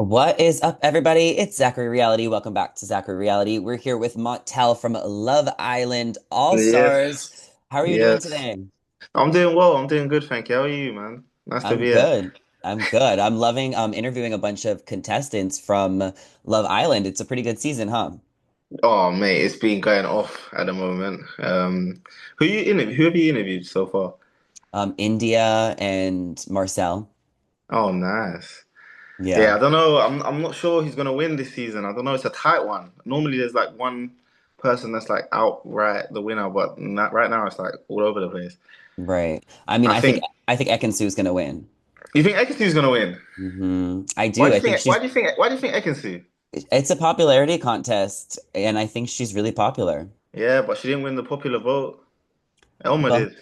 What is up, everybody? It's Zachary Reality. Welcome back to Zachary Reality. We're here with Montel from Love Island All Stars. Yes, How are you doing yes. today? I'm doing well. I'm doing good, thank you. How are you, man? Nice to I'm be here. good. I'm good. I'm loving interviewing a bunch of contestants from Love Island. It's a pretty good season, huh? Oh, mate, it's been going off at the moment. Who have you interviewed so far? India and Marcel. Oh, nice. Yeah, Yeah, I don't know. I'm not sure who's gonna win this season. I don't know. It's a tight one. Normally, there's like one person that's like outright the winner, but not, right now it's like all over the place. right. I mean, I I think think. I think Ekansu's gonna win. You think Ekansu's gonna win? I Why do. do I you think think? Why she's do you think? Why do you think Ekansu? it's a popularity contest, and I think she's really popular. Yeah, but she didn't win the popular vote. Elma Well, did.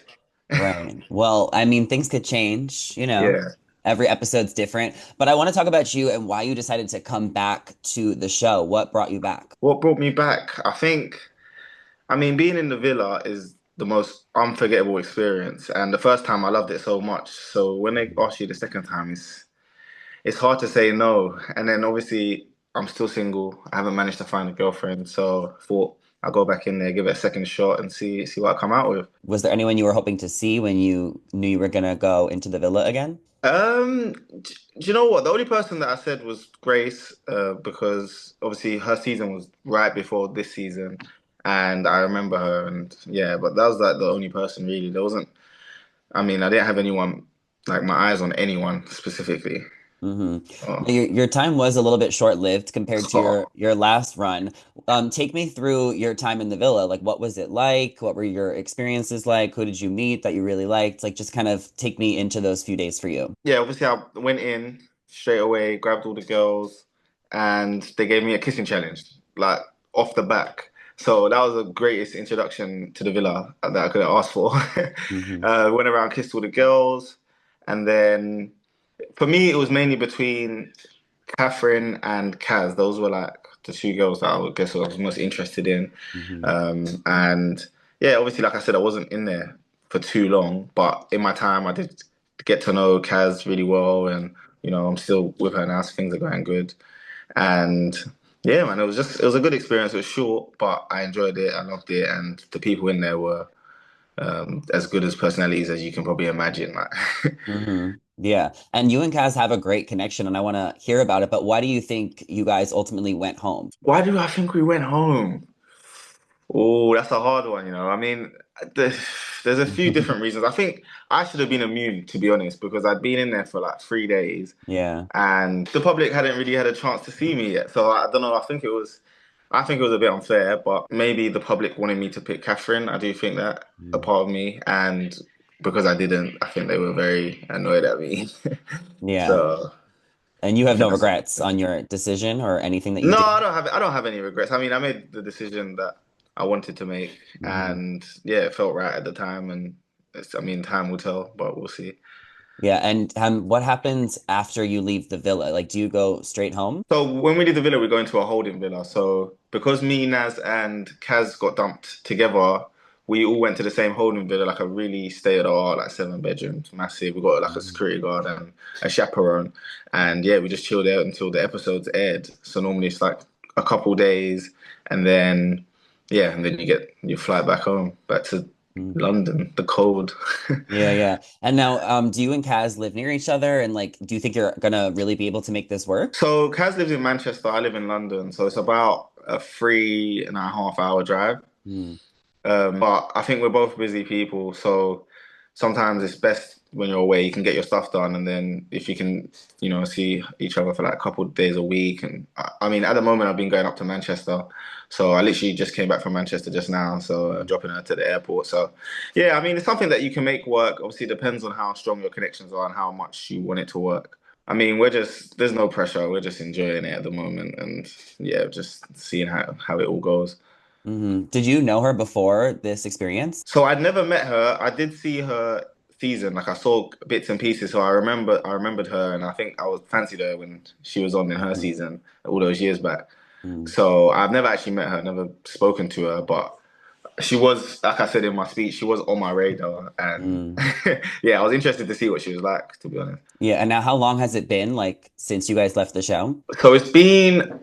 right. Well, I mean, things could change, you know. Yeah. Every episode's different. But I want to talk about you and why you decided to come back to the show. What brought you back? What brought me back? I mean, being in the villa is the most unforgettable experience. And the first time I loved it so much. So when they ask you the second time, it's hard to say no. And then obviously I'm still single. I haven't managed to find a girlfriend. So I thought I'll go back in there, give it a second shot and see what I come out with. Was there anyone you were hoping to see when you knew you were gonna go into the villa again? Do you know what? The only person that I said was Grace, because obviously her season was right before this season, and I remember her, and yeah, but that was like the only person really. There wasn't. I mean, I didn't have anyone like my eyes on anyone specifically. hmm Oh, Your time was a little bit short-lived compared to oh. your last run. Take me through your time in the villa. Like, what was it like? What were your experiences like? Who did you meet that you really liked? Like, just kind of take me into those few days for you. Yeah, obviously I went in straight away, grabbed all the girls, and they gave me a kissing challenge, like off the back. So that was the greatest introduction to the villa that I could have asked for. hmm Went around, kissed all the girls, and then for me it was mainly between Catherine and Kaz. Those were like the two girls that I would guess I was most interested in. hmm And yeah, obviously, like I said, I wasn't in there for too long, but in my time, I did get to know Kaz really well, and I'm still with her now, so things are going good. And yeah, man, it was a good experience. It was short, but I enjoyed it. I loved it, and the people in there were as good as personalities as you can probably imagine. Like, Yeah. And you and Kaz have a great connection, and I want to hear about it. But why do you think you guys ultimately went home? why do I think we went home? Oh, that's a hard one, I mean, there's, there's a few different reasons. I think I should have been immune, to be honest, because I'd been in there for like 3 days Yeah. and the public hadn't really had a chance to see me yet. So I don't know. I think it was a bit unfair, but maybe the public wanted me to pick Catherine. I do think that a Mm. part of me, and because I didn't, I think they were very annoyed at me. Yeah. So And you I have think no that's regrets on your decision or anything that you no, did? I don't have any regrets. I mean, I made the decision that I wanted to make, hmm and yeah, it felt right at the time. And I mean, time will tell, but we'll see. Yeah. And what happens after you leave the villa? Like, do you go straight home? So when we did the villa, we go into a holding villa. So because me, Naz, and Kaz got dumped together, we all went to the same holding villa, like a really state-of-the-art, like 7 bedrooms, massive. We got like a Mhm. security guard and a chaperone, and yeah, we just chilled out until the episodes aired. So normally it's like a couple days, and then yeah, and then you fly back home, back to Mhm. London, the cold. Yeah, yeah. And now, do you and Kaz live near each other? And like, do you think you're gonna really be able to make this work? So Kaz lives in Manchester, I live in London, so it's about a 3.5 hour drive. Mm, But I think we're both busy people, so sometimes it's best when you're away, you can get your stuff done, and then if you can, see each other for like a couple of days a week. And I mean, at the moment, I've been going up to Manchester, so I literally just came back from Manchester just now, so mm, dropping her to the airport. So yeah, I mean, it's something that you can make work. Obviously, it depends on how strong your connections are and how much you want it to work. I mean, there's no pressure. We're just enjoying it at the moment, and yeah, just seeing how it all goes. Did you know her before this experience? So I'd never met her. I did see her season, like I saw bits and pieces. So I remembered her, and I think I was fancied her when she was on in her Mhm. season all those years back. Mm, So I've never actually met her, never spoken to her, but She was, like I said in my speech, she was on my radar, and Mm. yeah, I was interested to see what she was like, to be honest. Yeah, and now how long has it been like since you guys left the show? So it's been,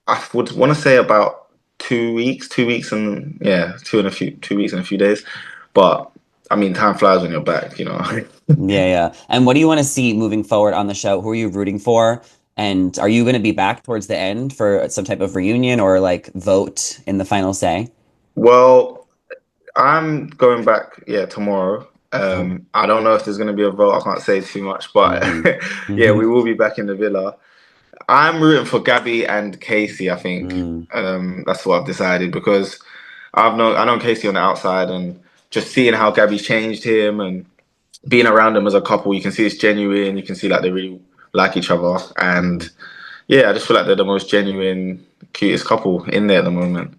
I would want to say about 2 weeks, 2 weeks and yeah, 2 weeks and a few days. But I mean, time flies when you're back, you know. Yeah, yeah. And what do you want to see moving forward on the show? Who are you rooting for? And are you going to be back towards the end for some type of reunion or like vote in the final say? Well, I'm going back, yeah, tomorrow. Oh. I don't know if there's going to be a vote. I can't say too much, but Hmm. yeah, Hmm. we will be back in the villa. I'm rooting for Gabby and Casey, I think. Mm. That's what I've decided because I know Casey on the outside and just seeing how Gabby's changed him and being around them as a couple, you can see it's genuine. You can see like they really like each other, and yeah, I just feel like they're the most genuine, cutest couple in there at the moment.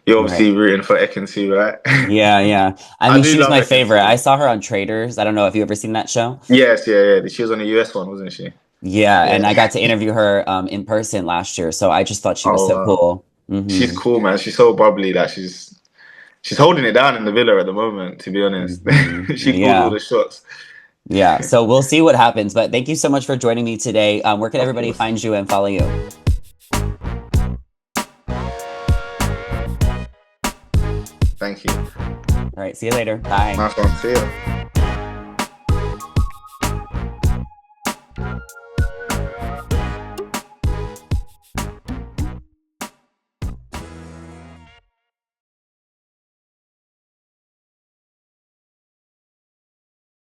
You're Right. obviously rooting for Ekin-Su, right? Yeah, yeah. I I mean, do she's love my favorite. Ekin-Su. I saw her on Traders. I don't know if you ever seen that show. Yes, yeah, yeah. She was on the US one, wasn't she? Yeah, and Yeah. I got to interview her in person last year, so I just thought she was Oh so wow. cool. She's Hmm. cool, man. She's so bubbly that she's holding it down in the villa at the moment. To be honest, Hmm. she calls all Yeah. the shots. Yeah. So we'll see what happens. But thank you so much for joining me today. Where can Of everybody course. find you and follow you? Thank you. All right. See you later. Bye. Nice one. See ya.